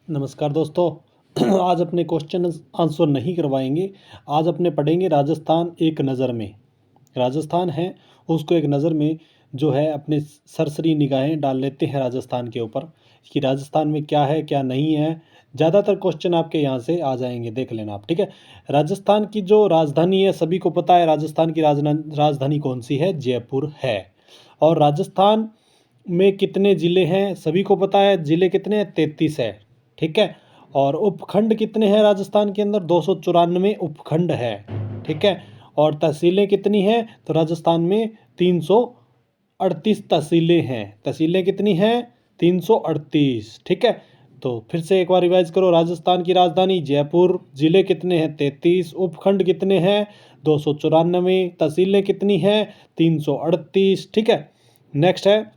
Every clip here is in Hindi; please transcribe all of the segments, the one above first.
नमस्कार दोस्तों। आज अपने क्वेश्चन आंसर नहीं करवाएंगे। आज अपने पढ़ेंगे राजस्थान एक नज़र में। राजस्थान है, उसको एक नज़र में जो है अपने सरसरी निगाहें डाल लेते हैं राजस्थान के ऊपर कि राजस्थान में क्या है क्या नहीं है। ज़्यादातर क्वेश्चन आपके यहाँ से आ जाएंगे, देख लेना आप, ठीक है। राजस्थान की जो राजधानी है, सभी को पता है राजस्थान की राजधानी कौन सी है, जयपुर है। और राजस्थान में कितने ज़िले हैं, सभी को पता है। ज़िले कितने हैं, 33 है, ठीक है। और उपखंड कितने हैं राजस्थान के अंदर, 294 उपखंड है, ठीक है। और तहसीलें कितनी हैं, तो राजस्थान में 338 तहसीलें हैं। तहसीलें कितनी हैं, 338, ठीक है। तो फिर से एक बार रिवाइज करो। राजस्थान की राजधानी जयपुर, जिले कितने हैं, 33, उपखंड कितने हैं, 294, तहसीलें कितनी हैं, 338, ठीक है। नेक्स्ट है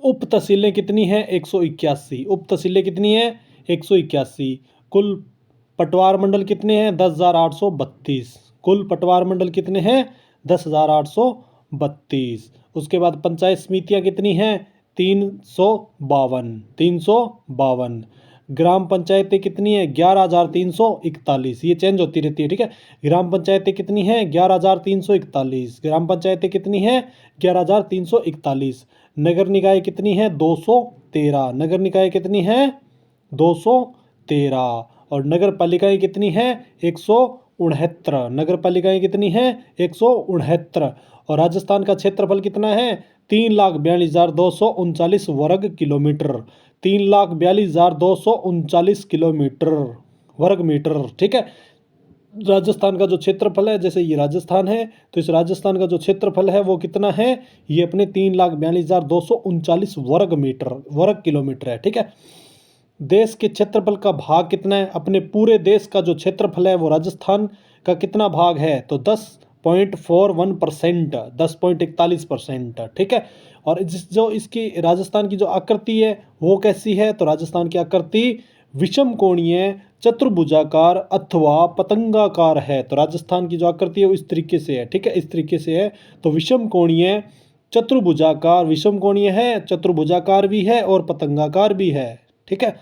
उप तहसीलें कितनी हैं, 181। उप तहसीलें कितनी हैं, 181। कुल पटवार मंडल कितने हैं, 10,832। कुल पटवार मंडल कितने हैं, 10,832। उसके बाद पंचायत समितियां कितनी हैं, 352। 352। ग्राम पंचायतें कितनी हैं, 11,341। ये चेंज होती रहती है, ठीक है। ग्राम पंचायतें कितनी हैं, 11,341। ग्राम पंचायतें कितनी हैं, 11,341। नगर निकाय कितनी है, 213। नगर निकाय कितनी है, 213। और नगर पालिकाएं कितनी हैं, 169। नगर पालिकाएं कितनी हैं, 169। और राजस्थान का क्षेत्रफल कितना है, 3,42,239 वर्ग किलोमीटर। 3,42,239 किलोमीटर वर्ग मीटर, ठीक है। राजस्थान का जो क्षेत्रफल है, जैसे ये राजस्थान है, तो इस राजस्थान का जो क्षेत्रफल है वो कितना है, ये अपने 3,42,239 वर्ग किलोमीटर है, ठीक है। देश के क्षेत्रफल का भाग कितना है, अपने पूरे देश का जो क्षेत्रफल है वो राजस्थान का कितना भाग है, तो 10.41%, 10.41%, ठीक है। और जो इसकी राजस्थान की जो आकृति है वो कैसी है, तो राजस्थान की आकृति विषम कोणीय, चतुर्भुजाकार अथवा पतंगाकार है। तो राजस्थान की जो आकृति है वो इस तरीके से है, ठीक है, इस तरीके से है। तो विषम कोणीय, चतुर्भुजाकार, विषम कोणीय है, चतुर्भुजाकार भी है और पतंगाकार भी है, ठीक है।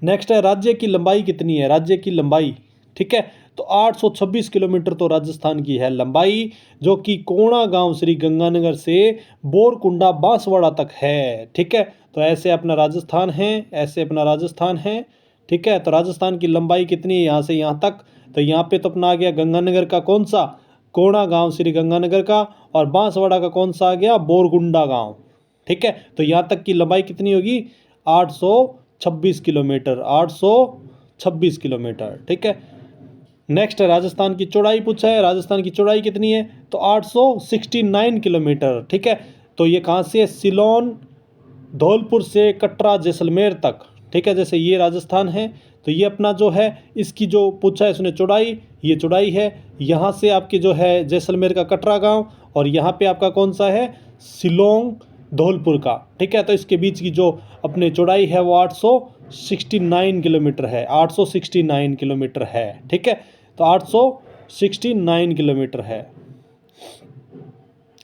नेक्स्ट है राज्य की लंबाई कितनी है, राज्य की लंबाई, ठीक है। तो 826 किलोमीटर तो राजस्थान की है लंबाई, जो कि कोणा गांव श्री गंगानगर से बोरकुंडा बांसवाड़ा तक है, ठीक है। तो ऐसे अपना राजस्थान है, ऐसे अपना राजस्थान है, ठीक है। तो राजस्थान की लंबाई कितनी है यहाँ से यहाँ तक, तो यहाँ पे तो अपना आ गया गंगानगर का कौन सा, कोणा गांव श्री गंगानगर का, और बांसवाड़ा का कौन सा आ गया, बोरकुंडा गांव, ठीक है। तो यहाँ तक की लंबाई कितनी होगी, 826 किलोमीटर, 826 किलोमीटर, ठीक है। नेक्स्ट राजस्थान की चौड़ाई पूछा है, राजस्थान की चौड़ाई कितनी है, तो 869 किलोमीटर, ठीक है। तो ये कहाँ से है, सिलोन, धौलपुर से कटरा जैसलमेर तक, ठीक है। जैसे ये राजस्थान है, तो ये अपना जो है इसकी जो पूछा है इसने चौड़ाई, ये चौड़ाई है यहाँ से आपकी जो है जैसलमेर का कटरा गांव, और यहाँ पे आपका कौन सा है, शिलोंग धौलपुर का, ठीक है। तो इसके बीच की जो अपने चौड़ाई है वो 869 किलोमीटर है, 869 किलोमीटर है, ठीक है। तो 869 किलोमीटर है,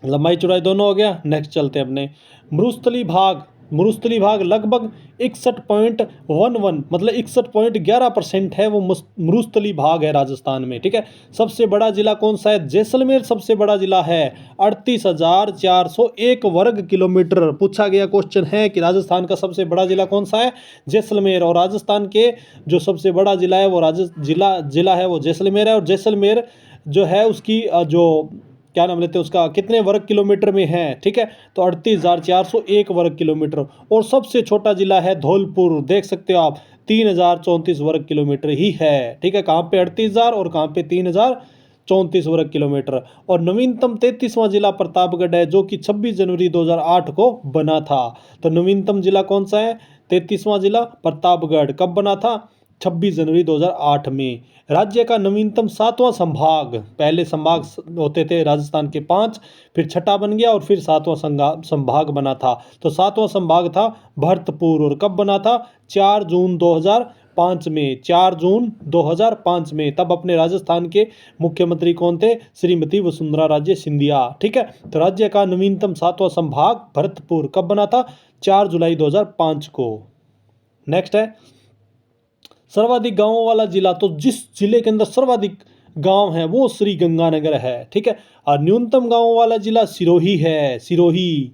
लंबाई चौड़ाई दोनों हो गया। नेक्स्ट चलते हैं अपने मरुस्थली भाग। मरुस्थली भाग लगभग 61.11, मतलब 61.11% है वो मरुस्थली भाग है राजस्थान में, ठीक है। सबसे बड़ा जिला कौन सा है, जैसलमेर सबसे बड़ा जिला है, 38,401 वर्ग किलोमीटर। पूछा गया क्वेश्चन है कि राजस्थान का सबसे बड़ा जिला कौन सा है, जैसलमेर। और राजस्थान के जो सबसे बड़ा जिला है वो जिला है वो जैसलमेर है। और जैसलमेर जो है उसकी जो क्या नाम लेते हैं उसका, कितने वर्ग किलोमीटर में है, ठीक है। तो 38,401 वर्ग किलोमीटर। और सबसे छोटा जिला है धौलपुर, देख सकते हो आप, 3,034 वर्ग किलोमीटर ही है, ठीक है। कहाँ पे 38,000 और कहाँ पे 3,034 वर्ग किलोमीटर। और नवीनतम 33वां जिला प्रतापगढ़ है, जो कि 26 जनवरी 2008 को बना था। तो नवीनतम जिला कौन सा है, 33वां जिला प्रतापगढ़। कब बना था, 26 जनवरी 2008 में। राज्य का नवीनतम 7वां संभाग, पहले संभाग होते थे राजस्थान के 5, फिर छठा बन गया और फिर 7वां संभाग बना था। तो 7वां संभाग था भरतपुर, और कब बना था, 4 जून 2000 2005 में, 4 जून 2005 में। तब अपने राजस्थान के मुख्यमंत्री कौन थे? श्रीमती वसुंधरा राजे सिंधिया। ठीक है, तो राज्य का नवीनतम 7वां संभाग भरतपुर कब बना था? 4 जुलाई 2005 को। नेक्स्ट है सर्वाधिक गांवों वाला जिला, तो जिस जिले के अंदर सर्वाधिक गांव है वो श्री गंगानगर है। ठीक है, और न्यूनतम गांवों वाला जिला सिरोही है, सिरोही।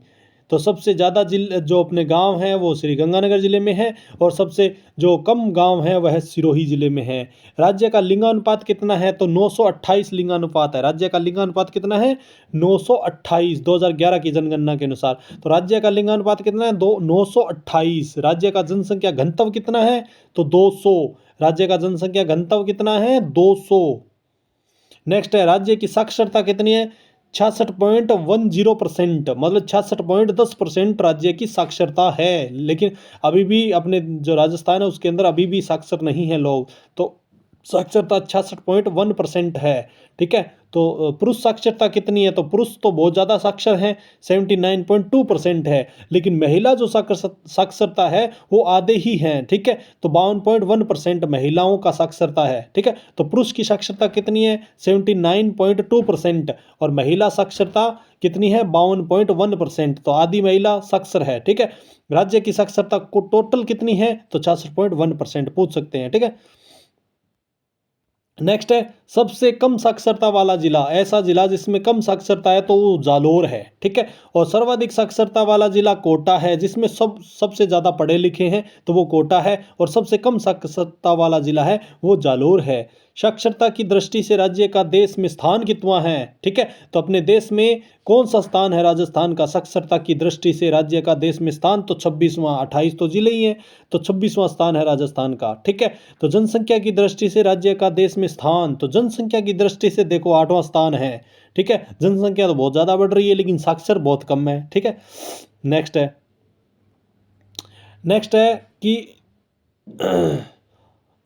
तो सबसे ज़्यादा जो अपने गांव हैं वो श्री गंगानगर जिले में है, और सबसे जो कम गांव है वह सिरोही जिले में है। राज्य का लिंगानुपात कितना है? तो 928 लिंगानुपात है। राज्य का लिंगानुपात कितना है? 928, 2011 की जनगणना के अनुसार। तो राज्य का लिंगानुपात कितना है? 928। राज्य का जनसंख्या घनत्व कितना है? तो 200। राज्य का जनसंख्या घनत्व कितना है? 200। नेक्स्ट है राज्य की साक्षरता कितनी है? 66.10%, मतलब 66.10% राज्य की साक्षरता है। लेकिन अभी भी अपने जो राजस्थान है उसके अंदर अभी भी साक्षर नहीं है लोग, तो साक्षरता 66.1% है। ठीक है, तो पुरुष साक्षरता कितनी है? तो पुरुष तो बहुत ज़्यादा साक्षर हैं, 79.2% है। लेकिन महिला जो साक्षरता है वो आधे ही हैं। ठीक है, तो 52.1% महिलाओं का साक्षरता है। ठीक है, तो पुरुष की साक्षरता कितनी है? 79.2%, और महिला साक्षरता कितनी है? 52.1%, तो आधी महिला साक्षर है। ठीक है, राज्य की साक्षरता को टोटल कितनी है? तो 66.1% पूछ सकते हैं। ठीक है, नेक्स्ट है सबसे कम साक्षरता वाला जिला। ऐसा जिला जिसमें कम साक्षरता है तो वो जालोर है। ठीक है, और सर्वाधिक साक्षरता वाला जिला कोटा है, जिसमें सबसे ज़्यादा पढ़े लिखे हैं तो वो कोटा है, और सबसे कम साक्षरता वाला जिला है वो जालोर है। साक्षरता की दृष्टि से राज्य का देश में स्थान कितना है? ठीक है, तो अपने देश में कौन सा स्थान है राजस्थान का साक्षरता की दृष्टि से? राज्य का देश में स्थान तो 26वां, 28 तो जिले ही हैं, तो 26वां स्थान है राजस्थान का। ठीक है, तो जनसंख्या की दृष्टि से राज्य का देश में स्थान, तो जनसंख्या की दृष्टि से देखो 8वां स्थान है। ठीक है, जनसंख्या तो बहुत ज़्यादा बढ़ रही है लेकिन साक्षर बहुत कम है। ठीक है, नेक्स्ट है कि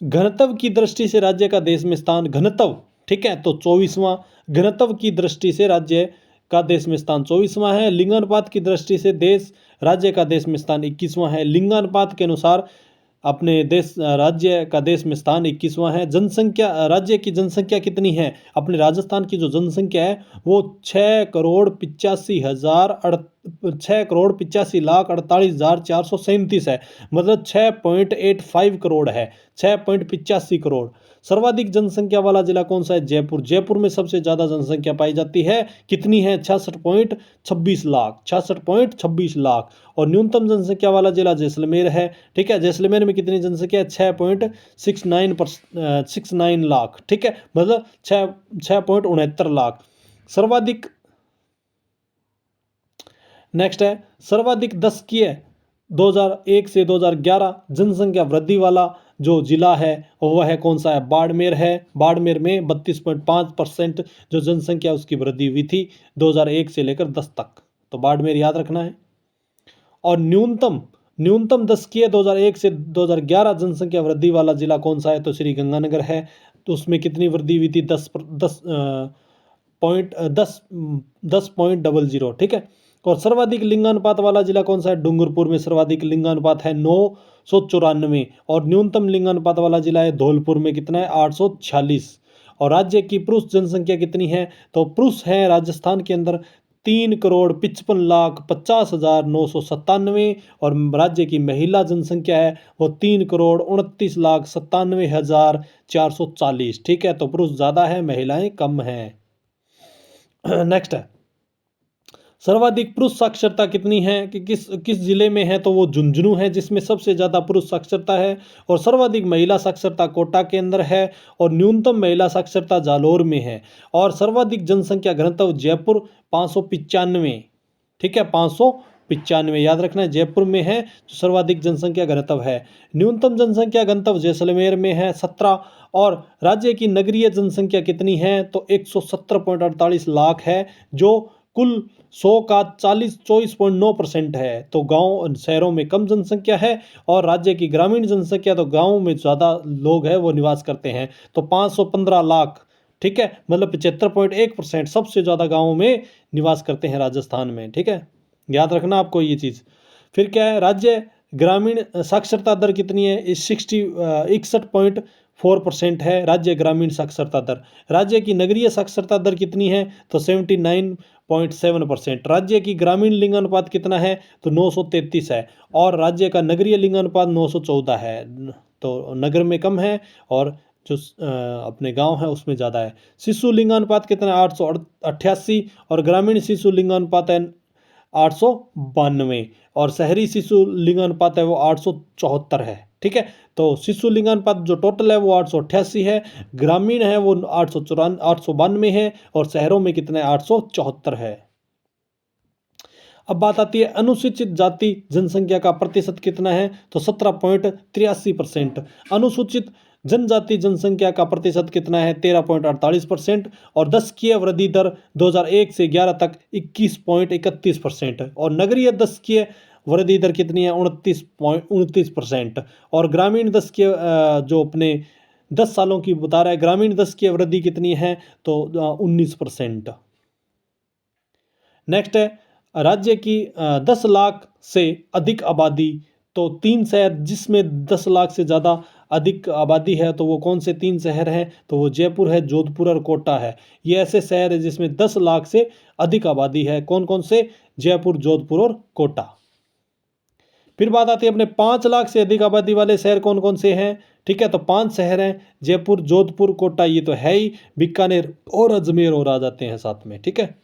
घनत्व की दृष्टि से राज्य का देश में स्थान, घनत्व। ठीक है, तो 24वां। घनत्व की दृष्टि से राज्य का देश में स्थान 24वां है। लिंगानुपात की दृष्टि से राज्य का देश में स्थान 21वां है। लिंगानुपात के अनुसार अपने राज्य का देश में स्थान 21वां है। जनसंख्या, राज्य की जनसंख्या कितनी है? अपने राजस्थान की जो जनसंख्या है वो 6,85,48,437 है, मतलब 6.85 करोड़ है, 6.85 करोड़। सर्वाधिक जनसंख्या वाला जिला कौन सा है? जयपुर। जयपुर में सबसे ज़्यादा जनसंख्या पाई जाती है, कितनी है? 66.26 लाख, 66.26 लाख। और न्यूनतम जनसंख्या वाला जिला जैसलमेर है। ठीक है, जैसलमेर में कितनी जनसंख्या है? 6.69 लाख। ठीक है, मतलब 6.69 लाख। सर्वाधिक, नेक्स्ट है सर्वाधिक दशकीय 2001 से 2011 जनसंख्या वृद्धि वाला जो जिला है वह है कौन सा है? बाड़मेर है। बाड़मेर में 32.5% जो जनसंख्या उसकी वृद्धि हुई थी 2001 से लेकर 10 तक, तो बाड़मेर याद रखना है। और न्यूनतम दशकीय 2001 से 2011 जनसंख्या वृद्धि वाला जिला कौन सा है? तो श्री गंगानगर है। तो उसमें कितनी वृद्धि हुई थी? 10.00। ठीक है, और सर्वाधिक लिंगानुपात वाला जिला कौन सा है? डूंगरपुर में सर्वाधिक लिंगानुपात है 994, और न्यूनतम लिंगानुपात वाला जिला है धौलपुर में कितना है? 846। और राज्य की पुरुष जनसंख्या कितनी है? तो पुरुष हैं राजस्थान के अंदर 3,55,50,997, और राज्य की महिला जनसंख्या है वो 3,29,97,440। ठीक है, तो पुरुष ज़्यादा है, महिलाएं कम हैं। नेक्स्ट है सर्वाधिक पुरुष साक्षरता कितनी है कि किस जिले में है? तो वो झुंझुनू है, जिसमें सबसे ज़्यादा पुरुष साक्षरता है। और सर्वाधिक महिला साक्षरता कोटा के अंदर है, और न्यूनतम महिला साक्षरता जालोर में है। और सर्वाधिक जनसंख्या घनत्व जयपुर 595। ठीक है, 595 याद रखना है, जयपुर में है जो सर्वाधिक जनसंख्या घनत्व है। न्यूनतम जनसंख्या घनत्व जैसलमेर में है 17। और राज्य की नगरीय जनसंख्या कितनी है? तो 117.48 लाख है, जो कुल 100 का 24.9% है। तो गांव शहरों में कम जनसंख्या है, और राज्य की ग्रामीण जनसंख्या तो गांव में ज़्यादा लोग हैं वो निवास करते हैं, तो 515 लाख। ठीक है, मतलब 75.1% सबसे ज़्यादा गाँवों में निवास करते हैं राजस्थान में। ठीक है, याद रखना आपको ये चीज़। फिर क्या है? राज्य ग्रामीण साक्षरता दर कितनी है? इस 61.4% है राज्य ग्रामीण साक्षरता दर। राज्य की नगरीय साक्षरता दर कितनी है? तो 79.7%। राज्य की ग्रामीण लिंगानुपात कितना है? तो 933 है। और राज्य का नगरीय लिंगानुपात 914 है। तो नगर में कम है और जो अपने गांव है उसमें ज़्यादा है। शिशु लिंगानुपात कितना है? 888। और ग्रामीण शिशु लिंगानुपात है 892। और शहरी शिशु लिंगानुपात है वो 874 है। ठीक है, तो शिशु लिंगानुपात जो टोटल है वो 888 है, ग्रामीण है वो 892 है, और शहरों में कितना है? 874 है। अब बात आती है अनुसूचित जाति जनसंख्या का प्रतिशत कितना है? तो 17.83%। अनुसूचित जनजाति जनसंख्या का प्रतिशत कितना है? 13.48%। और दशकीय वृद्धि दर 2001 से 11 तक 21.31%। और नगरीय दशकीय वृद्धि दर कितनी है? 29.29%। और ग्रामीण दशकीय जो अपने 10 सालों की बता रहा है, ग्रामीण दशकीय वृद्धि कितनी है? तो 19%। नेक्स्ट है राज्य की 10 लाख से अधिक आबादी। तो 3 शहर जिसमें 10 लाख से ज़्यादा अधिक आबादी है, तो वो कौन से 3 शहर हैं? तो वो जयपुर है, जोधपुर और कोटा है। ये ऐसे शहर है जिसमें 10 लाख से अधिक आबादी है। कौन कौन से? जयपुर, जोधपुर और कोटा। फिर बात आती है अपने 5 लाख से अधिक आबादी वाले शहर कौन कौन से हैं? ठीक है, तो 5 शहर हैं, जयपुर, जोधपुर, कोटा, ये तो है ही, बीकानेर और अजमेर और आ जाते हैं साथ में। ठीक है,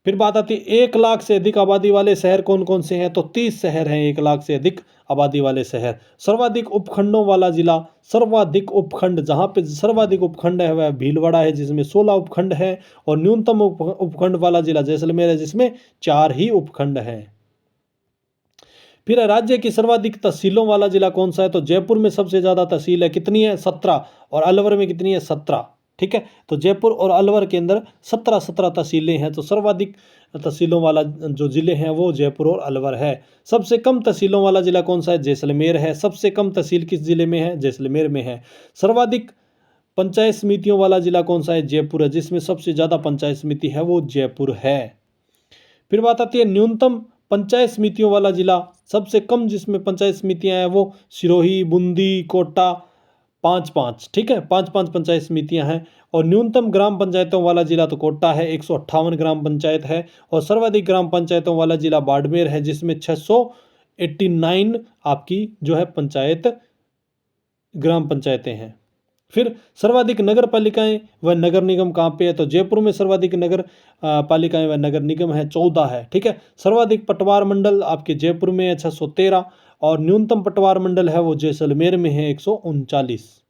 फिर बात आती है 1 लाख से अधिक आबादी वाले शहर कौन कौन से हैं? तो 30 शहर हैं 1 लाख से अधिक आबादी वाले शहर। सर्वाधिक उपखंडों वाला जिला, सर्वाधिक उपखंड, जहाँ पे सर्वाधिक उपखंड है वह भीलवाड़ा है जिसमें 16 उपखंड है। और न्यूनतम उपखंड वाला जिला जैसलमेर है जिसमें 4 ही उपखंड हैं। फिर राज्य की सर्वाधिक तहसीलों वाला जिला कौन सा है? तो जयपुर में सबसे ज़्यादा तहसील है, कितनी है? 17। और अलवर में कितनी है? 17। ठीक है, तो जयपुर और अलवर के अंदर 17 तहसीलें हैं। तो सर्वाधिक तहसीलों वाला जो ज़िले हैं वो जयपुर और अलवर है। सबसे कम तहसीलों वाला ज़िला कौन सा है? जैसलमेर है। सबसे कम तहसील किस ज़िले में है? जैसलमेर में है। सर्वाधिक पंचायत समितियों वाला ज़िला कौन सा है? जयपुर है, जिसमें सबसे ज़्यादा पंचायत समिति है वो जयपुर है। फिर बात आती है न्यूनतम पंचायत समितियों वाला जिला, सबसे कम जिसमें पंचायत समितियां हैं वो सिरोही, बूंदी, कोटा, 5-5। ठीक है, 5-5 पंचायत समितियां हैं। और न्यूनतम ग्राम पंचायतों वाला जिला तो कोटा है, 158 ग्राम पंचायत है। और सर्वाधिक ग्राम पंचायतों वाला जिला बाड़मेर है जिसमें 689 आपकी जो है पंचायत ग्राम पंचायतें हैं। फिर सर्वाधिक नगर पालिकाएं व नगर निगम कहाँ पे है? तो जयपुर में सर्वाधिक नगर पालिकाएं व नगर निगम है, 14 है। ठीक है, सर्वाधिक पटवार मंडल आपके जयपुर में है, 613। और न्यूनतम पटवार मंडल है वो जैसलमेर में है, 139।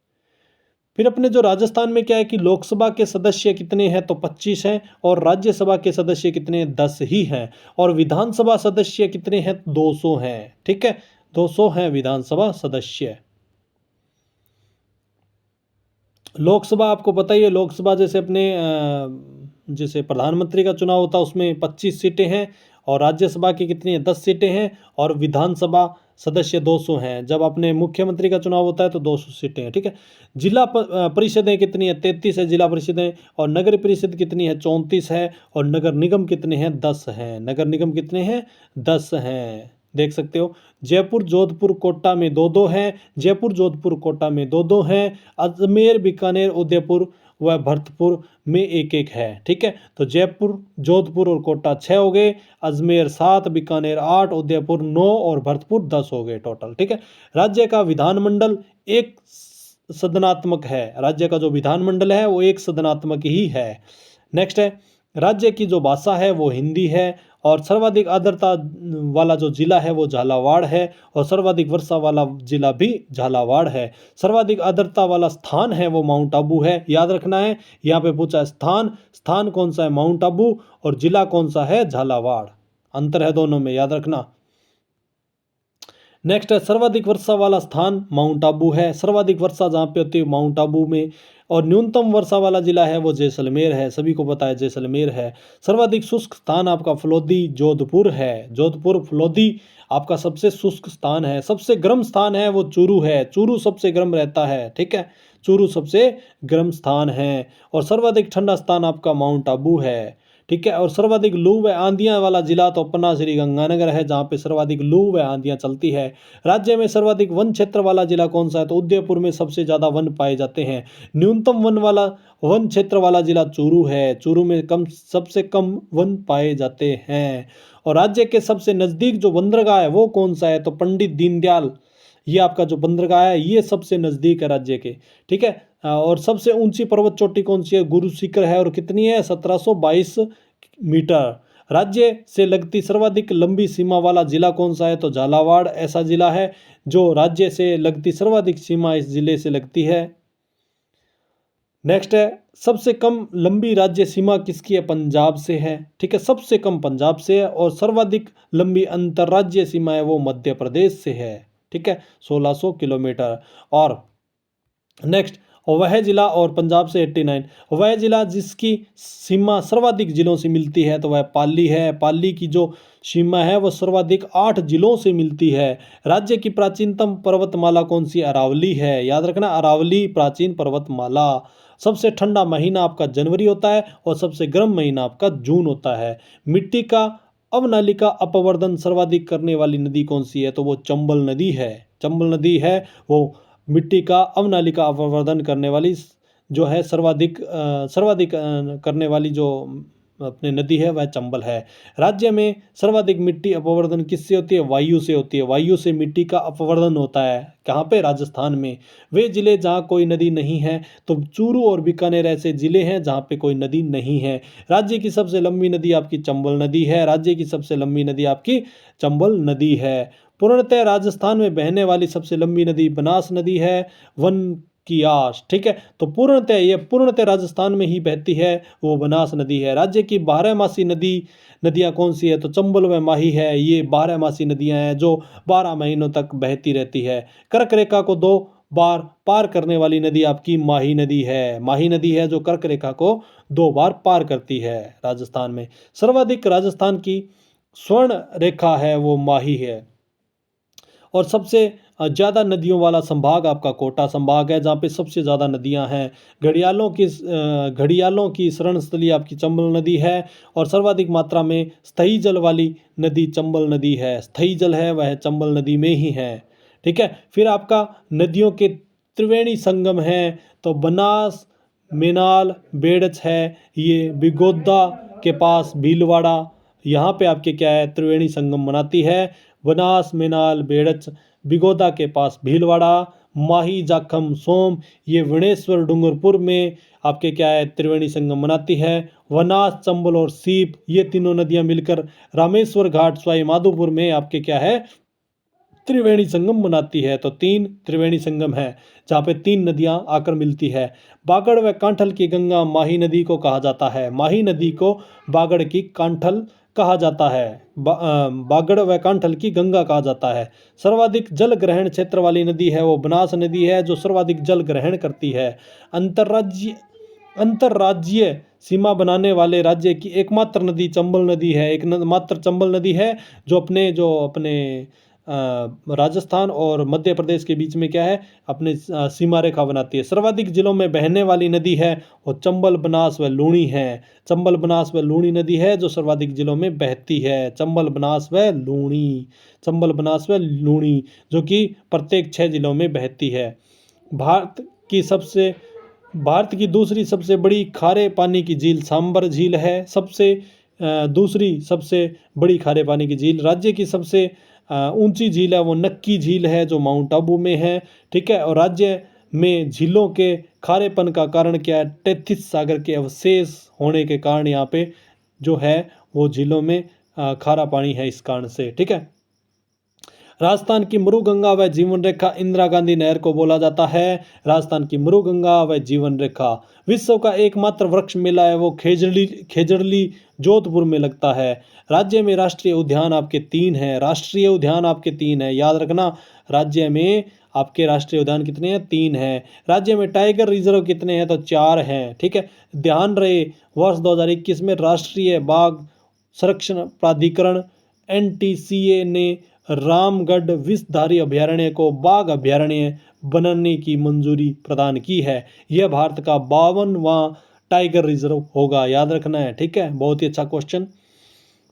फिर अपने जो राजस्थान में क्या है कि लोकसभा के सदस्य कितने हैं? तो 25 हैं। और राज्यसभा के सदस्य कितने हैं? 10 ही हैं। और विधानसभा सदस्य कितने हैं? 200 हैं। ठीक है, 200 हैं विधानसभा सदस्य। लोकसभा आपको पता ही है, लोकसभा जैसे अपने जैसे प्रधानमंत्री का चुनाव होता है उसमें 25 सीटें हैं। और राज्यसभा की कितनी है? 10 सीटें हैं। और विधानसभा सदस्य 200 हैं। जब अपने मुख्यमंत्री का चुनाव होता है तो 200 सीटें हैं। ठीक है, जिला परिषदें कितनी है? 33 है जिला परिषदें। और नगर परिषद कितनी है? 34 है। और नगर निगम कितने हैं? 10 हैं। नगर निगम कितने हैं? 10 हैं। देख सकते हो, जयपुर, जोधपुर, कोटा में 2-2 हैं। जयपुर, जोधपुर, कोटा में 2-2 हैं। अजमेर, बीकानेर, उदयपुर व भरतपुर में 1-1 है। ठीक है, तो जयपुर, जोधपुर और कोटा 6 हो गए, अजमेर 7, बीकानेर 8, उदयपुर 9 और भरतपुर 10 हो गए टोटल। ठीक है, राज्य का विधानमंडल एक सदनात्मक है। राज्य का जो विधानमंडल है वो एक सदनात्मक ही है। नेक्स्ट है राज्य की जो भाषा है वो हिंदी है। और सर्वाधिक आर्द्रता वाला जो जिला है वो झालावाड़ है। और सर्वाधिक वर्षा वाला जिला भी झालावाड़ है। सर्वाधिक आर्द्रता वाला स्थान है वो माउंट आबू है, याद रखना है। यहाँ पे पूछा है स्थान कौन सा है? माउंट आबू। और जिला कौन सा है? झालावाड़। अंतर है दोनों में, याद रखना। नेक्स्ट है सर्वाधिक वर्षा वाला स्थान माउंट आबू है। सर्वाधिक वर्षा जहाँ पे होती है माउंट आबू में। और न्यूनतम वर्षा वाला जिला है वो जैसलमेर है, सभी को पता है जैसलमेर है। सर्वाधिक शुष्क स्थान आपका फलोदी, जोधपुर है। जोधपुर, फलोदी आपका सबसे शुष्क स्थान है। सबसे गर्म स्थान है वो चूरू है, चूरू सबसे गर्म रहता है। ठीक है, चूरू सबसे गर्म स्थान है। और सर्वाधिक ठंडा स्थान आपका माउंट आबू है। ठीक है। और सर्वाधिक लू व आंधियां वाला जिला तो अपना श्री गंगानगर है, जहाँ पे सर्वाधिक लू व आंधियां चलती है। राज्य में सर्वाधिक वन क्षेत्र वाला जिला कौन सा है, तो उदयपुर में सबसे ज़्यादा वन पाए जाते हैं। न्यूनतम वन क्षेत्र वाला जिला चूरू है, चूरू में सबसे कम वन पाए जाते हैं। और राज्य के सबसे नज़दीक जो बंदरगाह है वो कौन सा है, तो पंडित दीनदयाल, ये आपका जो बंदरगाह है ये सबसे नज़दीक है राज्य के, ठीक है। और सबसे ऊंची पर्वत चोटी कौन सी है, गुरु शिखर है, और कितनी है, 1722 मीटर। राज्य से लगती सर्वाधिक लंबी सीमा वाला जिला कौन सा है, तो झालावाड़ ऐसा जिला है जो राज्य से लगती सर्वाधिक सीमा इस जिले से लगती है। नेक्स्ट है, सबसे कम लंबी राज्य सीमा किसकी है, पंजाब से है, ठीक है, सबसे कम पंजाब से है। और सर्वाधिक लंबी अंतर्राज्यीय सीमा है वो मध्य प्रदेश से है, ठीक है, 1600 किलोमीटर। और नेक्स्ट, वह जिला, और पंजाब से 89, वह जिला जिसकी सीमा सर्वाधिक जिलों से मिलती है तो वह पाली है। पाली की जो सीमा है वो सर्वाधिक 8 जिलों से मिलती है। राज्य की प्राचीनतम पर्वतमाला कौन सी, अरावली है, याद रखना, अरावली प्राचीन पर्वतमाला। सबसे ठंडा महीना आपका जनवरी होता है और सबसे गर्म महीना आपका जून होता है। मिट्टी का अवनालिका अपवर्दन सर्वाधिक करने वाली नदी कौन सी है, तो वो चंबल नदी है। चंबल नदी है वो मिट्टी का अवनालिका अपवर्दन करने वाली जो है सर्वाधिक करने वाली जो अपने नदी है वह चंबल है। राज्य में सर्वाधिक मिट्टी अपवर्दन किससे होती है, वायु से होती है। वायु से मिट्टी का अपवर्दन होता है, कहाँ पे, राजस्थान में। वे जिले जहाँ कोई नदी नहीं है, तो चूरू और बीकानेर ऐसे जिले हैं जहाँ पे कोई नदी नहीं है। राज्य की सबसे लंबी नदी आपकी चंबल नदी है, राज्य की सबसे लंबी नदी आपकी चंबल नदी है। पूर्णतः राजस्थान में बहने वाली सबसे लंबी नदी बनास नदी है, वन की आस, ठीक है। तो पूर्णतः राजस्थान में ही बहती है वो बनास नदी है। राज्य की 12मासी नदियाँ कौन सी है, तो चंबल व माही है, ये 12मासी नदियाँ हैं जो 12 महीनों तक बहती रहती है। कर्क रेखा को 2 बार पार करने वाली नदी आपकी माही नदी है। माही नदी है जो कर्क रेखा को 2 बार पार करती है राजस्थान में। सर्वाधिक राजस्थान की स्वर्ण रेखा है वो माही है। और सबसे ज़्यादा नदियों वाला संभाग आपका कोटा संभाग है, जहाँ पे सबसे ज़्यादा नदियाँ हैं। घड़ियालों की शरण स्थली आपकी चंबल नदी है। और सर्वाधिक मात्रा में स्थायी जल वाली नदी चंबल नदी है, स्थायी जल है वह चंबल नदी में ही है, ठीक है। फिर आपका नदियों के त्रिवेणी संगम है, तो बनास, मेनाल, बेड़च है, ये बिगोदा के पास भीलवाड़ा, यहाँ पे आपके क्या है, त्रिवेणी संगम बनाती है। बनास, मेनाल, बेड़च, बिगोदा के पास भीलवाड़ा, माही, जाखम, सोम, ये वनेश्वर डूंगरपुर में आपके क्या है, त्रिवेणी संगम बनाती है। वनास, चंबल और सीप, ये तीनों नदियां मिलकर रामेश्वर घाट सवाई माधोपुर में आपके क्या है, त्रिवेणी संगम बनाती है। तो 3 त्रिवेणी संगम है जहाँ पे 3 नदियां आकर मिलती है। बागड़ व कांठल की गंगा माही नदी को कहा जाता है। माही नदी को बागड़ की कांठल कहा जाता है, बागड़ व कांठल की गंगा कहा जाता है। सर्वाधिक जल ग्रहण क्षेत्र वाली नदी है वो बनास नदी है जो सर्वाधिक जल ग्रहण करती है। अंतर्राज्यीय सीमा बनाने वाले राज्य की एकमात्र नदी चंबल नदी है। एकमात्र चंबल नदी है जो अपने राजस्थान और मध्य प्रदेश के बीच में क्या है, अपने सीमा रेखा बनाती है। सर्वाधिक जिलों में बहने वाली नदी है वो चंबल, बनास व लूणी है। चंबल, बनास व लूणी नदी है जो सर्वाधिक जिलों में बहती है। चंबल, बनास व लूणी, चंबल, बनास व लूणी, जो कि प्रत्येक 6 जिलों में बहती है। भारत की दूसरी सबसे बड़ी खारे पानी की झील सांबर झील है। दूसरी सबसे बड़ी खारे पानी की झील। राज्य की सबसे ऊंची झील है वो नक्की झील है जो माउंट आबू में है, ठीक है। और राज्य में झीलों के खारेपन का कारण क्या है, टेथिस सागर के अवशेष होने के कारण यहाँ पे जो है वो झीलों में खारा पानी है इस कारण से, ठीक है। राजस्थान की मरुगंगा व जीवन रेखा इंदिरा गांधी नहर को बोला जाता है। राजस्थान की मरुगंगा व जीवन रेखा। विश्व का एकमात्र वृक्ष मेला है वो खेजड़ली जोधपुर में लगता है। राज्य में राष्ट्रीय उद्यान आपके 3 हैं। राष्ट्रीय उद्यान आपके 3 हैं, याद रखना। राज्य में आपके राष्ट्रीय उद्यान कितने हैं, 3 हैं। राज्य में टाइगर रिजर्व कितने हैं, तो 4 हैं, ठीक है। ध्यान रहे वर्ष 2021 में राष्ट्रीय बाघ संरक्षण प्राधिकरण NTCA ने रामगढ़ विषधारी अभयारण्य को बाघ अभयारण्य बनाने की मंजूरी प्रदान की है। यह भारत का 52वां टाइगर रिजर्व होगा, याद रखना है, ठीक है। बहुत ही अच्छा क्वेश्चन।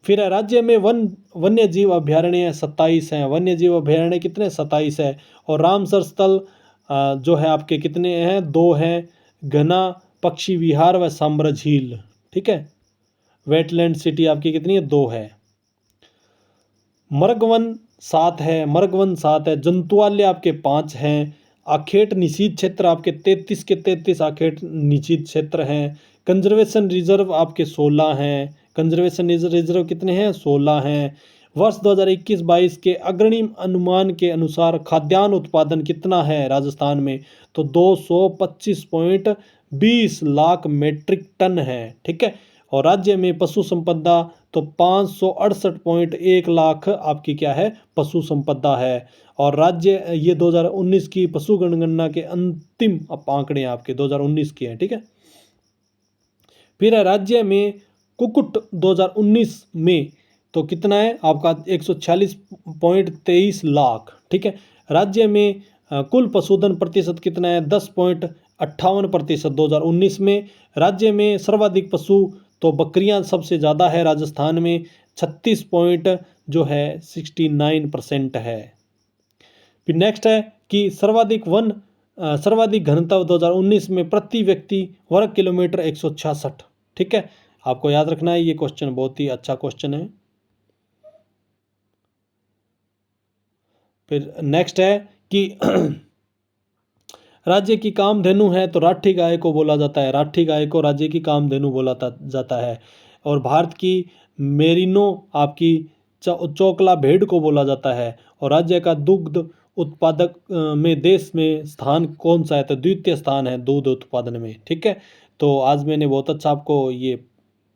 फिर है राज्य में वन्य जीव अभ्यारण्य 27 हैं। वन्य जीव अभ्यारण्य कितने? 27 है। और रामसर स्थल जो है आपके कितने हैं? 2 हैं, घना पक्षी विहार व सांबर झील, ठीक है। वेटलैंड सिटी आपकी कितनी है? 2 है। मर्गवन 7 है, मर्गवन 7 है। जंतुआल्य आपके 5 हैं। आखेट निषिद्ध क्षेत्र आपके 33 के 33 आखेट निषिद्ध क्षेत्र हैं। कंजर्वेशन रिजर्व आपके 16 हैं। कंजर्वेशन रिजर्व कितने हैं? 16 हैं। वर्ष 2021-22 के अग्रणीय अनुमान के अनुसार खाद्यान्न उत्पादन कितना है राजस्थान में? तो 225.20 लाख मीट्रिक टन है, ठीक है। और राज्य में पशु संपदा तो 568.1 लाख आपकी क्या है? पशु संपदा है। और राज्य ये 2019 की पशु जनगणना के अंतिम आंकड़े आपके 2019 के हैं, ठीक है। फिर राज्य में कुक्कुट 2019 में तो कितना है आपका? 146.23 लाख, ठीक है। राज्य में कुल पशुधन प्रतिशत कितना है? 10.58% 2019 में। राज्य में सर्वाधिक पशु तो बकरियां सबसे ज़्यादा है राजस्थान में, 36.69% है। फिर नेक्स्ट है कि सर्वाधिक घनत्व 2019 में प्रति व्यक्ति वर्ग किलोमीटर 166, ठीक है। आपको याद रखना है, ये क्वेश्चन बहुत ही अच्छा क्वेश्चन है। फिर नेक्स्ट है कि राज्य की कामधेनु है तो राठी गाय को बोला जाता है। राठी गाय को राज्य की कामधेनु बोला जाता है। और भारत की मेरिनो आपकी चोकला भेड़ को बोला जाता है। और राज्य का दुग्ध उत्पादक में देश में स्थान कौन सा है? तो द्वितीय स्थान है दूध उत्पादन में, ठीक है। तो आज मैंने बहुत अच्छा आपको ये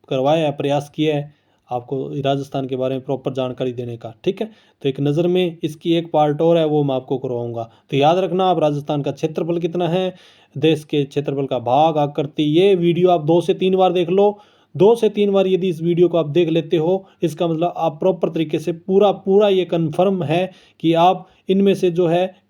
करवाया है, प्रयास किया है आपको राजस्थान के बारे में प्रॉपर जानकारी देने का, ठीक है। तो एक नज़र में इसकी एक पार्ट और है, वो मैं आपको करवाऊंगा। तो याद रखना आप राजस्थान का क्षेत्रफल कितना है, देश के क्षेत्रफल का भाग, आकृति। ये वीडियो आप 2 से 3 बार देख लो। 2 से 3 बार यदि इस वीडियो को आप देख लेते हो, इसका मतलब आप प्रॉपर तरीके से पूरा ये कन्फर्म है कि आप इनमें से जो है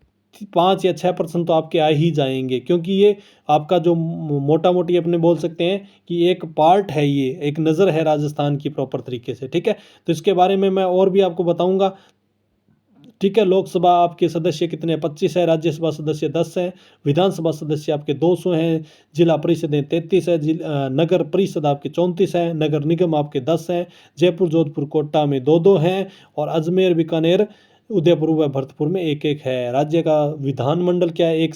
5 या 6% तो आपके आ ही जाएंगे, क्योंकि ये आपका जो मोटा मोटी अपने बोल सकते हैं कि एक पार्ट है, ये एक नज़र है राजस्थान की प्रॉपर तरीके से, ठीक है। तो इसके बारे में मैं और भी आपको बताऊंगा, ठीक है। लोकसभा आपके सदस्य कितने? 25 है। राज्यसभा सदस्य 10 हैं। विधानसभा सदस्य आपके 200 हैं। जिला परिषदें 33 है। नगर परिषद आपके 34 हैं। नगर निगम आपके 10 हैं। जयपुर, जोधपुर, कोटा में 2-2 हैं। और अजमेर, बीकानेर, उदयपुर व भरतपुर में 1-1 है। राज्य का विधानमंडल क्या है? एक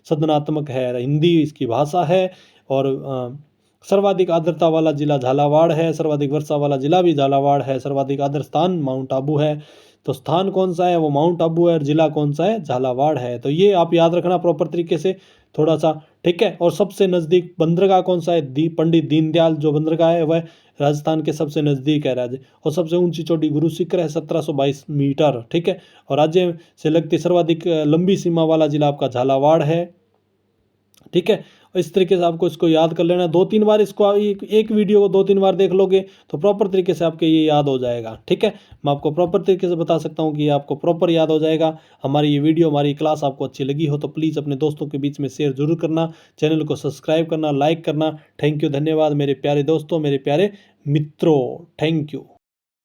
सदनात्मक है, हिंदी इसकी भाषा है। और सर्वाधिक आर्द्रता वाला जिला झालावाड़ है। सर्वाधिक वर्षा वाला जिला भी झालावाड़ है। सर्वाधिक आर्द्र स्थान माउंट आबू है। तो स्थान कौन सा है? वो माउंट आबू है। और जिला कौन सा है? झालावाड़ है। तो ये आप याद रखना प्रॉपर तरीके से थोड़ा सा, ठीक है। और सबसे नज़दीक बंदरगाह कौन सा है? पंडित दीनदयाल जो बंदरगाह है वह राजस्थान के सबसे नज़दीक है राज्य। और सबसे ऊंची चोटी गुरु शिखर है 1722 मीटर, ठीक है। और राज्य से लगती सर्वाधिक लंबी सीमा वाला जिला आपका झालावाड़ है, ठीक है। इस तरीके से आपको इसको याद कर लेना। 2-3 बार इसको एक वीडियो को 2-3 बार देख लोगे तो प्रॉपर तरीके से आपके ये याद हो जाएगा, ठीक है। मैं आपको प्रॉपर तरीके से बता सकता हूँ कि आपको प्रॉपर याद हो जाएगा। हमारी ये वीडियो, हमारी क्लास आपको अच्छी लगी हो तो प्लीज़ अपने दोस्तों के बीच में शेयर जरूर करना, चैनल को सब्सक्राइब करना, लाइक करना। थैंक यू, धन्यवाद मेरे प्यारे दोस्तों, मेरे प्यारे मित्रों, थैंक यू।